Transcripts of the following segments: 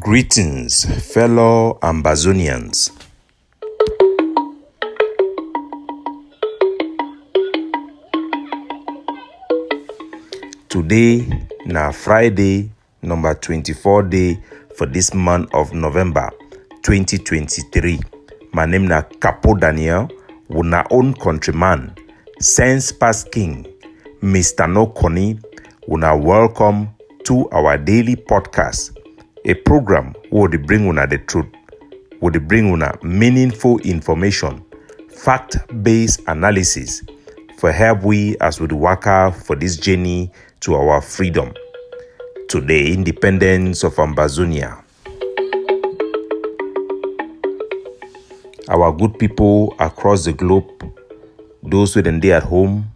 Greetings, fellow Ambazonians. Today, na Friday, number 24 day for this month of November 2023. My name na Capo Daniel, una own countryman, sense past king, Mr. No Connie. Una welcome to our daily podcast. A program where they bring una the truth, where they bring una meaningful information, fact-based analysis for help we as we work out for this journey to our freedom, to the independence of Ambazonia. Our good people across the globe, those who then day at home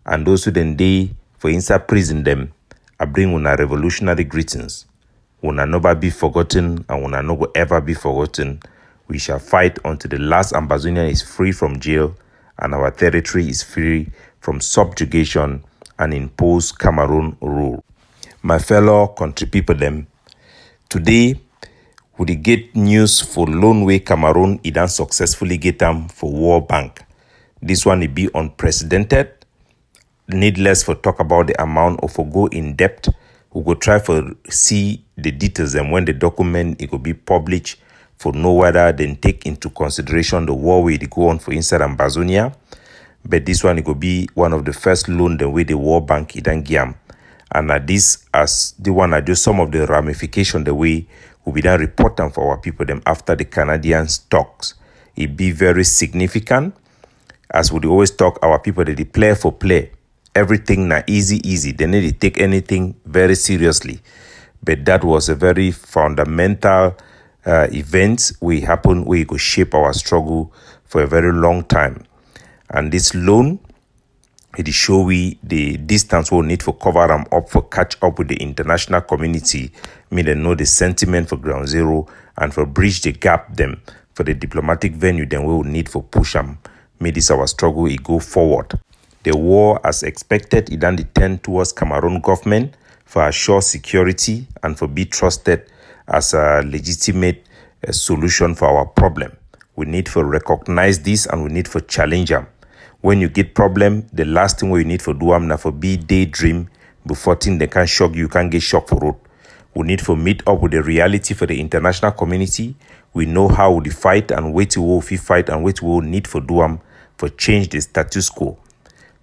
and those who then day for inside prison them, I bring una revolutionary greetings. Una never be forgotten and una no go ever be forgotten. We shall fight until the last Ambazonia is free from jail and our territory is free from subjugation and imposed Cameroon rule. My fellow country people them, today we get news for loan way Cameroon it done successfully get them for World Bank. This one will be unprecedented. Needless for talk about the amount of go in depth. We go try for see the details and when the document it will be published for know whether then take into consideration the war way they go on for inside Ambazonia. But this one it will be one of the first loan the way the World Bank it done give. And this as the one I do some of the ramification the way will be done report them for our people them after the Canadian talks. It be very significant. As we always talk, our people they play for play. Everything na easy. They need to take anything very seriously. But that was a very fundamental event we happen we go shape our struggle for a very long time. And this loan, it show we the distance we'll need for cover them up for catch up with the international community. Me they know the sentiment for ground zero and for bridge the gap them for the diplomatic venue then we will need for push them. May this our struggle it go forward. The war, as expected, it then tend towards Cameroon government for assure security and for be trusted as a legitimate solution for our problem. We need to recognize this and we need to challenge them. When you get problem, the last thing we need to do am na for be daydream before thing they can shock you can get shocked for it. We need to meet up with the reality for the international community. We know how we fight and what we will fight and what we will need for do am for change the status quo.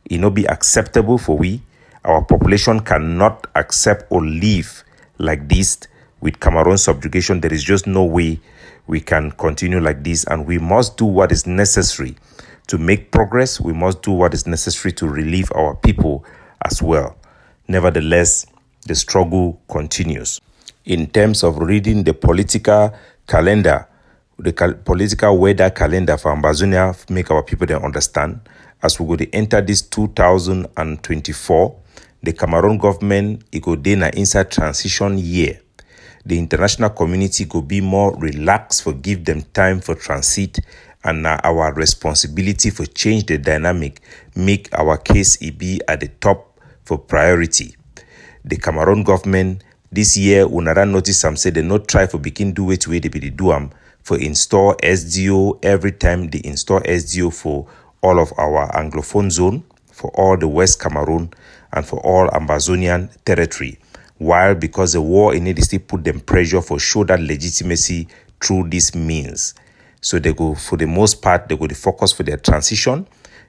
It not be acceptable for we. Our population cannot accept or live like this with Cameroon subjugation. There is just no way we can continue like this, and we must do what is necessary to make progress. We must do what is necessary to relieve our people as well. Nevertheless, the struggle continues. In terms of reading the political calendar, the political weather calendar for Ambazonia, make our people then understand. As we go to enter this 2024, the Cameroon government it go dey na inside transition year. The international community go be more relaxed for give them time for transit, and now our responsibility for change the dynamic make our case it be at the top for priority. The Cameroon government this year we not notice some say they not try for begin do it way they be do am for install SDO every time they install SDO for all of our Anglophone zone, for all the West Cameroon, and for all Ambazonian territory. While because the war in it still put them pressure for show that legitimacy through these means. So they go, for the most part, they go to focus for their transition.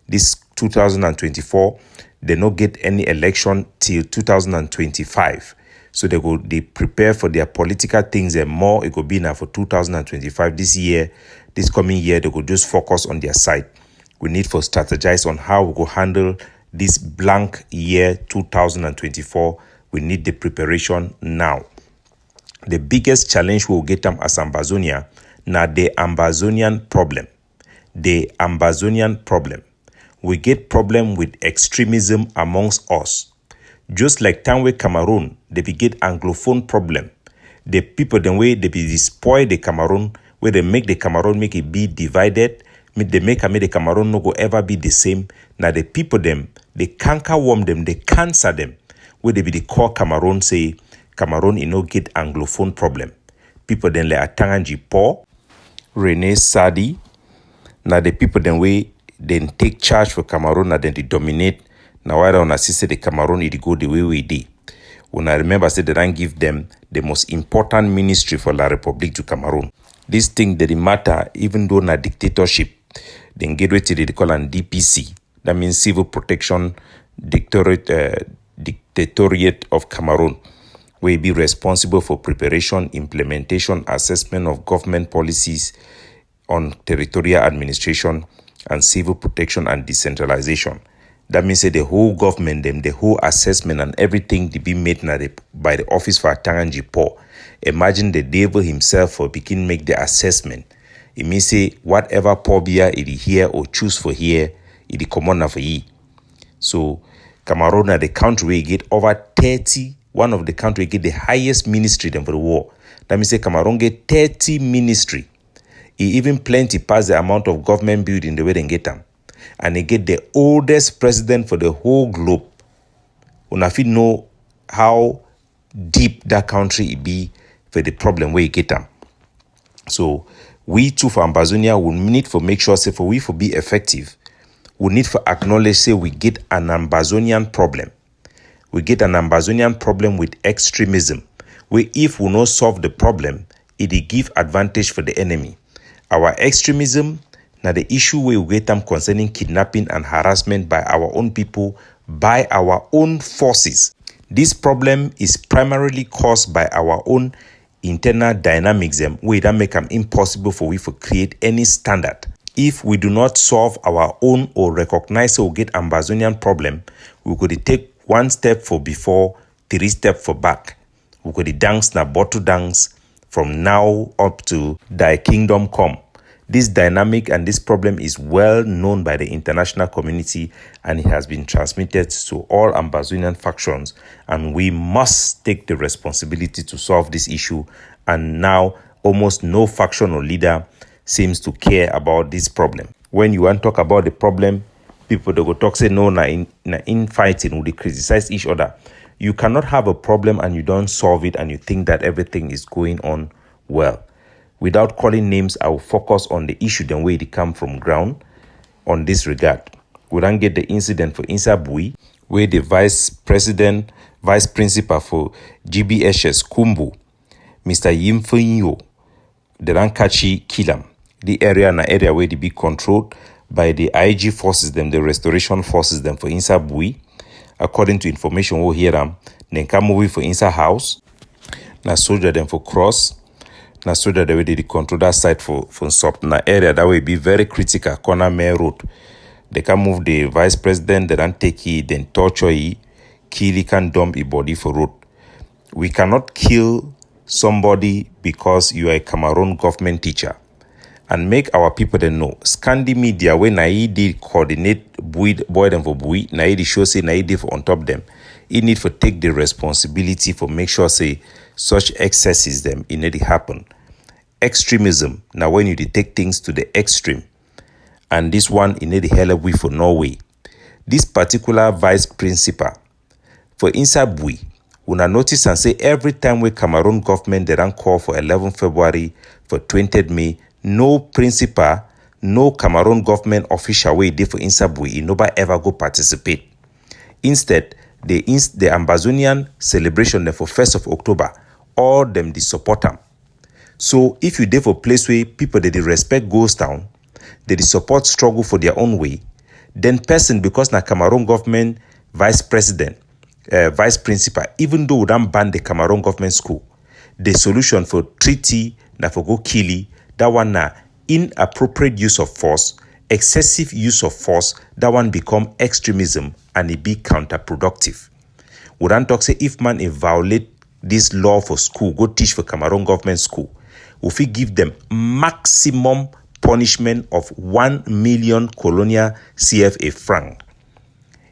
This 2024, they not get any election till 2025. So they prepare for their political things and more. It could be now for 2025. This year, this coming year, they could just focus on their side. We need to strategize on how we go handle this blank year 2024. We need the preparation now. The biggest challenge we'll get them as Ambazonia, now the Ambazonian problem. The Ambazonian problem. We get problem with extremism amongst us. Just like time with Cameroon, they be get Anglophone problem. The people, the way they be spoil the Cameroon, where they make the Cameroon make it be divided, they make the Cameroon no go ever be the same. Now the people them, they canker worm them, they cancer them. Where they be the core Cameroon say, Cameroon no get Anglophone problem. people then like Atanganji Paul, Rene Sadi, now the people then we then take charge for Cameroon and then they dominate. Now I don't assist the Cameroon it go the way we did. When I remember said that I give them the most important ministry for La République du Cameroon. This thing that matter even though na dictatorship, then get ready they call an DPC. That means Civil Protection Dictatorate of Cameroon, will be responsible for preparation, implementation, assessment of government policies on territorial administration and civil protection and decentralization. That means that the whole government, the whole assessment and everything to be made by the office for Atanganji Paul. Imagine the devil himself for begin make the assessment. It means say whatever Paul Bia it here or choose for here, it common for ye. So Cameroon are the country where you get over 30. One of the country get the highest ministry than for the war. That means say Cameroon get 30 ministry. It even plenty past the amount of government building the way they get them. And they get the oldest president for the whole globe. If you know how deep that country it be for the problem where you get them. So we too for Ambazonia will need to make sure say for we for be effective. We need to acknowledge say we get an Ambazonian problem. We get an Ambazonian problem with extremism. Where if we not solve the problem, it give advantage for the enemy. Our extremism, now the issue where we get them concerning kidnapping and harassment by our own people, by our own forces. This problem is primarily caused by our own internal dynamics where that make them impossible for we to create any standard. If we do not solve our own or recognize or get Ambazonian problem, we could take one step for before, 3 steps for back. We could dance na bottle dance from now up to thy kingdom come. This dynamic and this problem is well known by the international community and it has been transmitted to all Ambazonian factions, and we must take the responsibility to solve this issue. And now almost no faction or leader seems to care about this problem. When you want to talk about the problem, people they go talk say no na infighting, they criticize each other. You cannot have a problem and you don't solve it and you think that everything is going on well. Without calling names, I will focus on the issue then where it come from ground on this regard. We don't get the incident for Insabui, where the vice principal for GBHS Kumbu, Mr. Yimfinyo, the Rankachi Kilam, the area where they be controlled by the IG forces, them, the restoration forces, them for Insabui. According to information we hear them, then come movie for Insa house, na soldier them for cross. Na so that the way they control that site for Sop na area that will be very critical. Corner Main Road. They can move the vice president, they don't take it, then torture it, kill it, can dump a body for road. We cannot kill somebody because you are a Cameroon government teacher. And make our people then know. Scandi media when I did coordinate boy them for boy, na the show say na for on top them. It need for take the responsibility for make sure say such excesses them it need to happen. Extremism, now when you take things to the extreme, and this one in the hell we for Norway. This particular vice principal for Insabui, una notice and say every time we Cameroon government they don't call for 11 February for 20th May, no principal, no Cameroon government official way there for Insabui, nobody ever go participate. Instead, the Ambazonian celebration there for 1st of October, all them they support them. So if you there for place where people that they respect goes down, they support struggle for their own way, then person because na Cameroon government vice president, vice principal, even though we don't ban the Cameroon government school, the solution for treaty na for go killy, that one na inappropriate use of force, excessive use of force, that one become extremism and it be counterproductive. We don't talk say if man violate this law for school, go teach for Cameroon government school. If we give them maximum punishment of 1 million colonial CFA franc.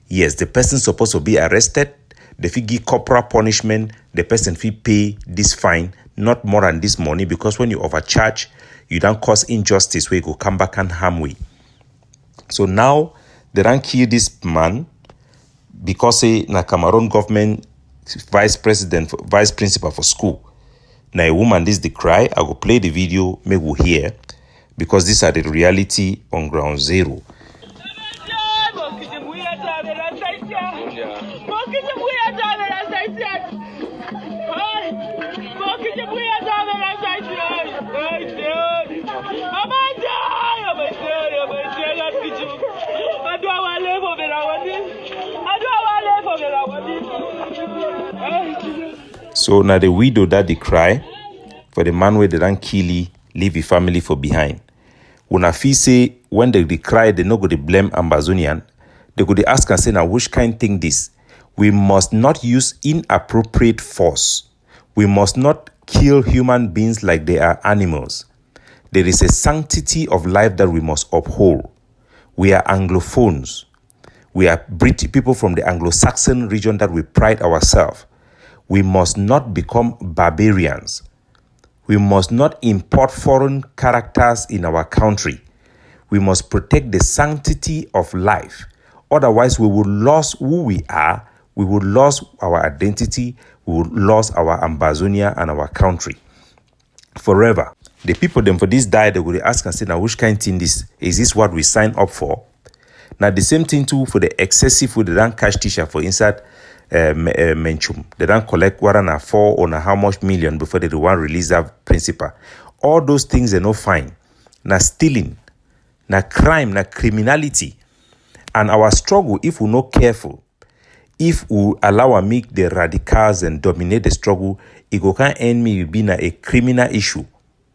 Yes, the person supposed to be arrested. The fee give corporal punishment. The person fee pay this fine, not more than this money, because when you overcharge, you don't cause injustice where you go come back and harm we. So now they don't kill this man because say na Cameroon government vice principal for school. Now a woman, this the cry. I will play the video, make we hear, because these are the reality on ground zero. So now the widow that they cry for the man where they don't kill, leave his family for behind. When I feel say when they cry, they no go to blame Ambazonian. They go to ask and say, now which kind thing this? We must not use inappropriate force. We must not kill human beings like they are animals. There is a sanctity of life that we must uphold. We are Anglophones. We are British people from the Anglo-Saxon region that we pride ourselves. We must not become barbarians. We must not import foreign characters in our country. We must protect the sanctity of life. Otherwise, we will lose who we are. We will lose our identity. We will lose our Ambazonia and our country forever. The people them for this die, they will ask and say, now which kind of thing this? Is this what we sign up for? Now the same thing too for the excessive food they don't cash teacher for inside Menchum. They don't collect what on a 4 or how much million before they want release that principal. All those things are no fine. Now stealing, now crime, now criminality. And our struggle, if we're not careful, if we allow and make the radicals and dominate the struggle, it go can end me being a criminal issue.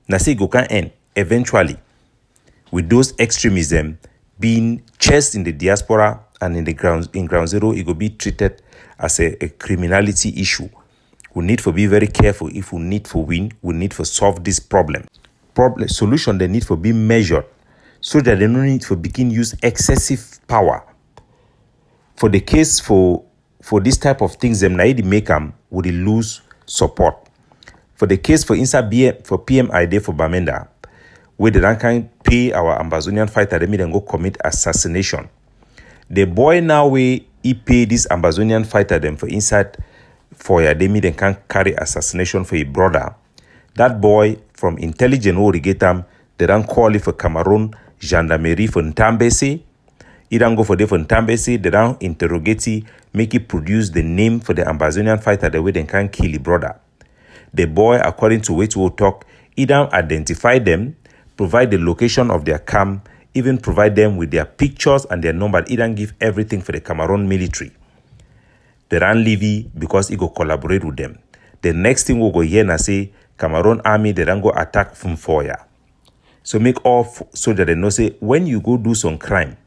Now say it go can end eventually with those extremism being chased in the diaspora and in ground zero, it will be treated as a criminality issue. We need to be very careful. If we need to win, we need to solve this problem. Solution they need to be measured so that they don't need to begin use excessive power. For the case for this type of things, them naidi make them would lose support. For the case for inside for PMID for Bamenda, where they don't can pay our Ambazonian fighter, they made them go commit assassination. The boy now where he pay this Ambazonian fighter them for inside for ya, they made them can carry assassination for a brother. That boy from intelligence who get them, they don't call it for Cameroon gendarmerie for Ntambese. He don't go for the for Ntambese, they don't interrogate it, make it produce the name for the Ambazonian fighter the way they can kill the brother. The boy, according to which we'll talk, he don't identify them, provide the location of their camp, even provide them with their pictures and their number. He don't give everything for the Cameroon military. They don't leave it because he go collaborate with them. The next thing we'll go here and say, Cameroon army, they don't go attack from Foya. So make off so that they know, say, when you go do some crime,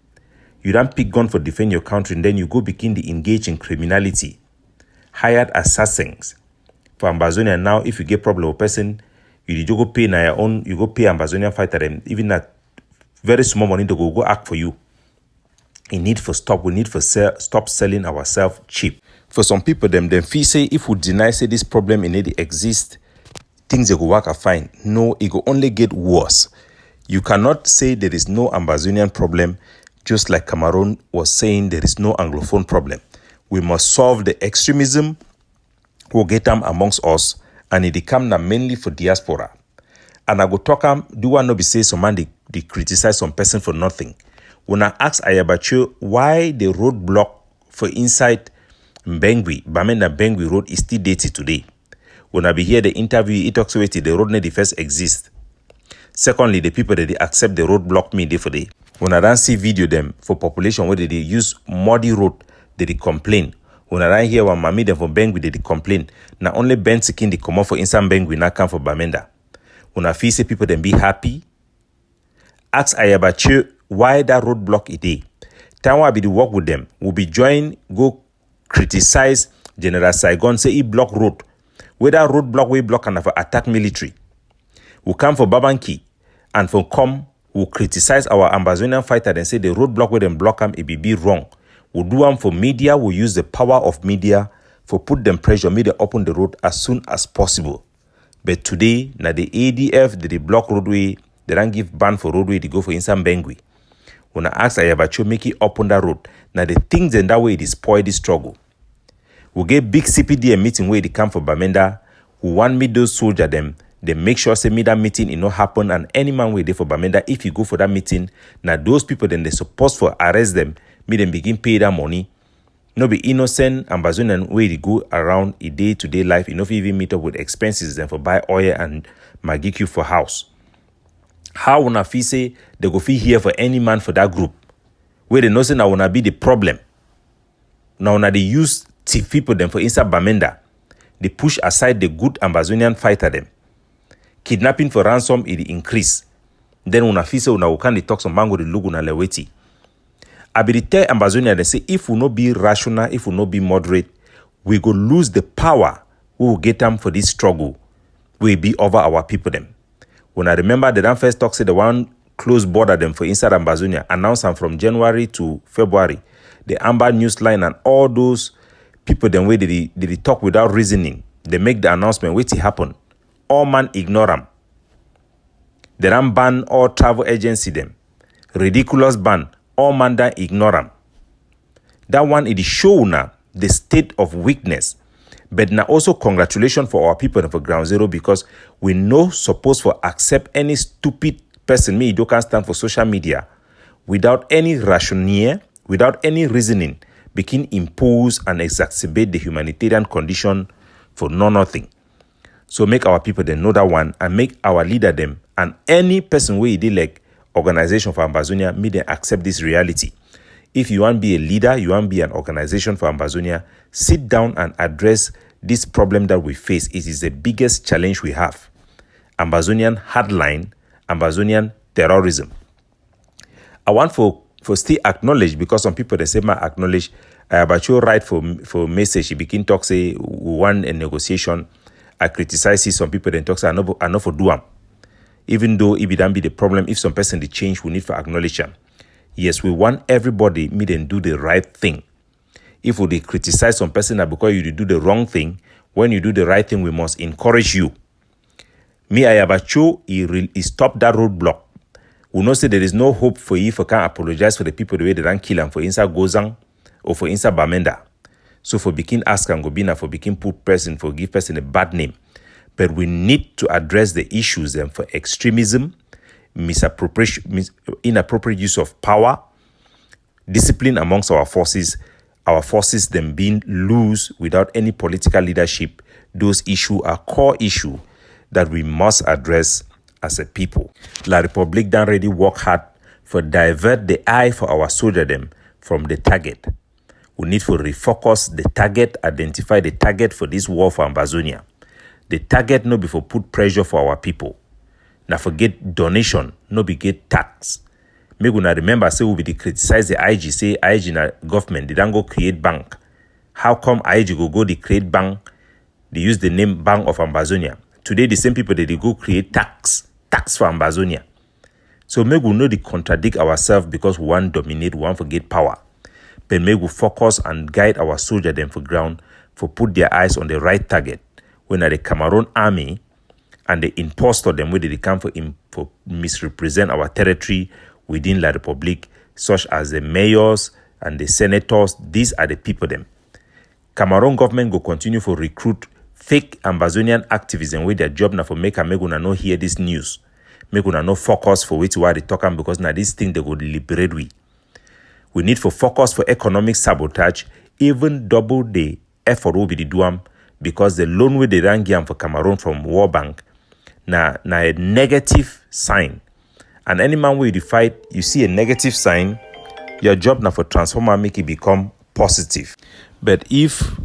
you don't pick gun for defend your country, and then you go begin to engage in criminality. Hired assassins. For Ambazonia now, if you get problem with person, you go pay na your own, you go pay Ambazonian fighter them, even that very small money to go act for you. We need for stop, we need for stop selling ourselves cheap. For some people, them feel say if we deny say this problem in it exist, things they go work are fine. No, it go only get worse. You cannot say there is no Ambazonian problem, just like Cameroon was saying there is no Anglophone problem. We must solve the extremism who get them amongst us, and it come now mainly for diaspora. And I go talk do I not be say some man they criticize some person for nothing. When I ask Ayabacho why the roadblock for inside Mbengwi, Bamenda Mbengwi road is still dated today. When I be here the interview, it talks about the road not the first exist. Secondly, the people that they accept the roadblock me day for day. When I don't see video them for population where they use muddy road, they complain. When I don't hear one mami them from Bengwi, they complain. Now only Ben Sikin they come out for inside Bengwi, not come for Bamenda. When I feel say people then be happy, ask Ayabache why that roadblock it is. Time I be the work with them. We'll be join, go criticize General Saigon, say he block road. Where that roadblock we block and for attack military. We'll come for Babanki and for come, we'll criticize our Ambazonian fighter and say the roadblock where them block them, it be wrong. We'll do them for media, we'll use the power of media for put them pressure, make them open the road as soon as possible. But today, now the ADF, they block roadway, they don't give ban for roadway, they go for inside Bengwi. When I ask Ayabacho, make it open that road. Now the things in that way, it spoil the struggle. We'll get big CPDM meeting where they come for Bamenda, We want meet those soldiers them. They make sure say meet that meeting it not happen, and any man will there for Bamenda. If you go for that meeting, now those people then they supposed for arrest them, me them begin pay that money. No be innocent Ambazonian way they go around a day-to-day life. You know, if you even meet up with expenses then for buy oil and Maggie cube for house. How una feel say they go feel here for any man for that group? Where they know say now wanna be the problem. Now una they use thief people them for inside Bamenda. They push aside the good Ambazonian fighter them. Kidnapping for ransom it increase. Then una feel say una can talk some mango the logo na leweti. I be tell Ambazonia they say if we no be rational, if we no be moderate, we go lose the power we will get them for this struggle. We be over our people them. When I remember the damn first talk say the one close border them for inside Ambazonia announced them from January to February. The Amber News Line and all those people them way they talk without reasoning. They make the announcement, wait it happen. All man ignore them. They don't ban all travel agency them. Ridiculous ban. All man don't ignore them. That one it is show now the state of weakness. But now also congratulations for our people for Ground Zero, because we no supposed for accept any stupid person me you can stand for social media without any rationale, without any reasoning, begin impose and exacerbate the humanitarian condition for nothing. So make our people then know that one, and make our leader them and any person where they like organization for Ambazonia, me then accept this reality. If you want to be a leader, you want to be an organization for Ambazonia, sit down and address this problem that we face. It is the biggest challenge we have. Ambazonian hardline, Ambazonian terrorism. I want for still acknowledge, because some people they say my acknowledge, but you write for message, you begin talk say we want a negotiation. I criticize some people then talk say I know for do am. Even though it don't be the problem, if some person they change, we need for acknowledge them. Yes, we want everybody meet and do the right thing. If we criticize some person that because you do the wrong thing, when you do the right thing, we must encourage you. Me, Ayabacho, he stopped that roadblock. We know say there is no hope for you if you can apologize for the people the way they don't kill them for inside Gozang or for inside Bamenda. So for begin ask and Gobina, for begin put person, for give person a bad name. But we need to address the issues and for extremism, misappropriation, inappropriate use of power, discipline amongst our forces them being loose without any political leadership. Those issues are core issue that we must address as a people. La Republic done already work hard for divert the eye for our soldier them from the target. We need to refocus the target, identify the target for this war for Ambazonia. The target no be for put pressure for our people. Now forget donation, no be get tax. Make una remember say we be criticize the IG, say IG na government, they don't go create bank. How come IG go the create bank? They use the name Bank of Ambazonia. Today the same people they go create tax for Ambazonia. So make we know they contradict ourselves because we want dominate, we want to get power. But make we focus and guide our soldier them for ground for put their eyes on the right target. When the Cameroon army and the impostor them where they come for misrepresent our territory within La Republic, such as the mayors and the senators, these are the people them. Cameroon government go continue for recruit fake Ambazonian activism with their job now for make una no hear this news. Make una no focus for which why they talking, because now this thing they go liberate we. We need for focus for economic sabotage, even double the effort will be the doam, because the loan with the rangiam for Cameroon from World Bank na a negative sign. And any man where you fight, you see a negative sign, your job now for transformer make it become positive. But if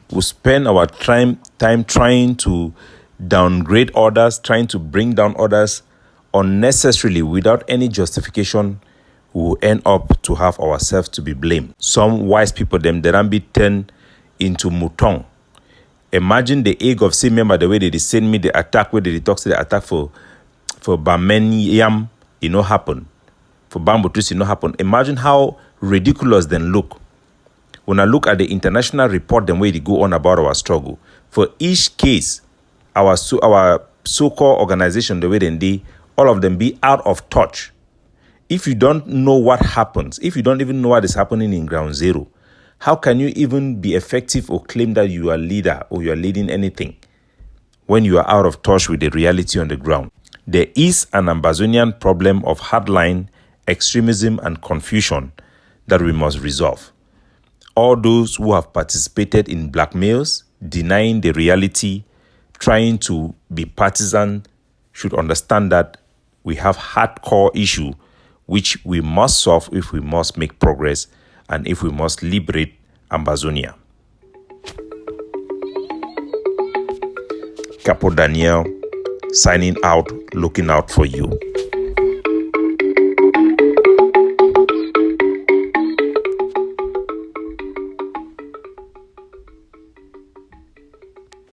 we spend our time trying to downgrade others, trying to bring down others unnecessarily without any justification, we will end up to have ourselves to be blamed. Some wise people them they don't be turned into mouton. Imagine the egg of same member the way they send me the attack, where they talk to the attack for Bamenyam, it no happen. For Bambutris, it no happen. Imagine how ridiculous then look. When I look at the international report, the way they go on about our struggle. For each case, our so-called organization, the way they all of them be out of touch. If you don't know what happens, if you don't even know what is happening in Ground Zero, how can you even be effective or claim that you are a leader or you are leading anything? when you are out of touch with the reality on the ground. There is an Ambazonian problem of hardline extremism and confusion that we must resolve. All those who have participated in blackmails, denying the reality, trying to be partisan, should understand that we have hardcore issue which we must solve if we must make progress and if we must liberate Ambazonia. Capo Daniel, signing out, looking out for you.